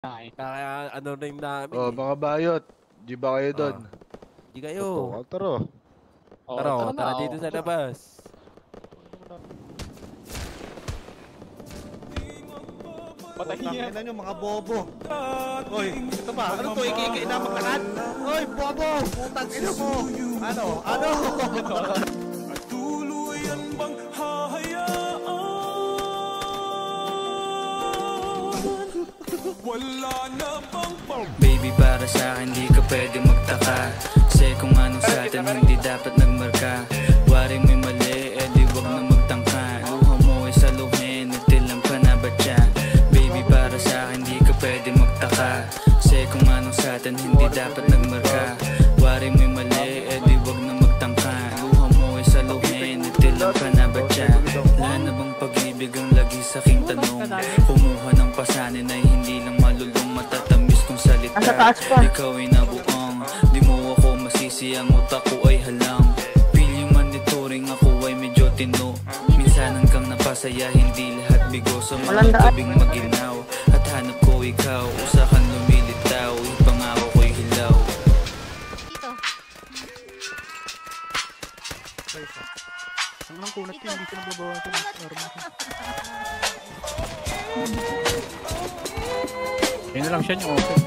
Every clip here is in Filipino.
Kaya ano name namin Oh, mga bayot. Di ba kayo doon? Di kayo. Tara. Tara dito sa labas. Patayin nyo mga bobo. Oy, ito ba? Ano to? Ikikay na maglakan? Oy, bobo! Putang ina mo! Ano? Tuluyan bang hahayaan? Wala na bang Baby, para sa akin di ka pwede magtaka. Kasi kung anong sa atin hindi dapat nagmarka. Wari mo'y mali, di wag na magtangka. Luha mo ay saluhin, nagtilang ka na ba siya? Baby, para sa akin di ka pwede magtaka. Kasi kung anong sa atin hindi dapat nagmarka. Wari mo'y mali, di wag na magtangka. Luha mo ay saluhin, nagtilang ka na ba siya? Wala na bang pag-ibig ang lagi sa aking tanong? Kumuha ng pasanin ay hindi lang malulong. Matatamis kong salita, ikaw ay nabuang. Di mo ako masisi, ang utak ko ay halang. Feel yung monitoring, ako ay medyo tino. Minsan hanggang napasaya, hindi lahat bigo. Sa mga gabing maginaw, at hanap ko ikaw. Usakan lumilitaw, ipangako ko'y hilaw. Ang kunat yun, hindi ko nababawa ito ng arma. Yun na lang siya yung open.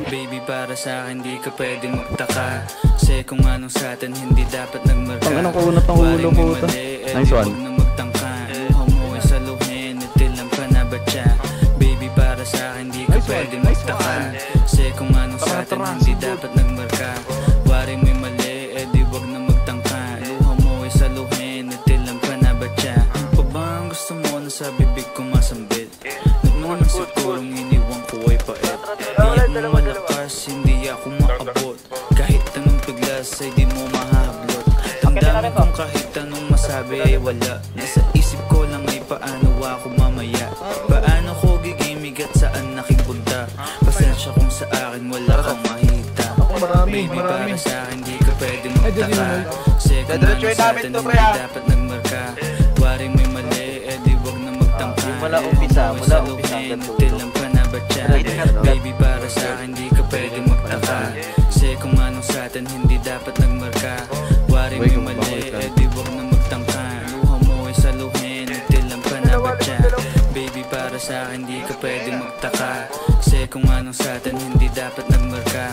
Baby, para sa akin di ka pwede magtaka. Kasi kung anong sa atin hindi dapat nagmarka. Ang anong kunat ng ulo ko ito. Nice one. Na magtangka, luha mo ay saluhin, natilang ka na ba siya? Baby, para sa akin di ka pwede magtaka. Kasi kung anong sa atin hindi dapat nagmarka. Wari mo'y mali, di wag na magtangka. Luha mo ay saluhin, natilang ka na ba siya? Pa ba ang gusto mo na sa bibig ko masambit? Nagmang sigurong iniwan ko ay pait. Di mo malakas, hindi ako maabot. Kahit anong piglas ay di mo mahablot. Damdamin kong kahit anong masabi ay wala. Nasa isip ko lang ay paano ako mamaya. Paano ko gigimig at saan nakipunta. Pasensya kung sa akin wala kang mahita. Baby, para sa akin di ka pwede magtaka. Kasi kung ano sa atin hindi dapat nagmarka. Wari mo'y mali, di wag na magtangka. Mula umpisa Tilang ka na ba siya? Baby, para sa akin di ka pwede magtaka. Kasi kung anong sa atin hindi dapat nagmarka. Wari mo'y mali, di wag na magtangka. Luha mo ay saluhin, tilang ka na ba siya? Baby, para sa akin di ka pwede magtaka. Kasi kung anong sa atin hindi dapat nagmarka.